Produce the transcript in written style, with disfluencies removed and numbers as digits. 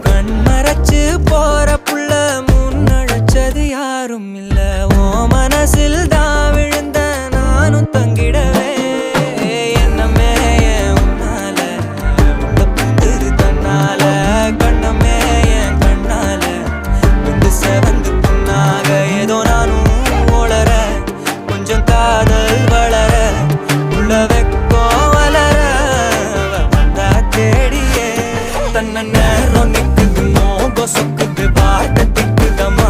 கண்மறைச்சு போற புள்ள முன்னழைச்சது யாரும் இல்ல. ஓ மனசில் தான் விழுந்த நானும் தங்கிடவே என்னமே உன்னால உள்ள புந்துரு தன்னால கண்ணமே என் கண்ணால வந்து செவந்து புண்ணாக ஏதோ நானும் ஓளற கொஞ்சம் காதல் வளர உள்ள வெக்கோ வளர வந்தா தேடியே தன்ன நேரம் நிக்குது மோகம் சொக்குது பாட்ட திக்குதமா.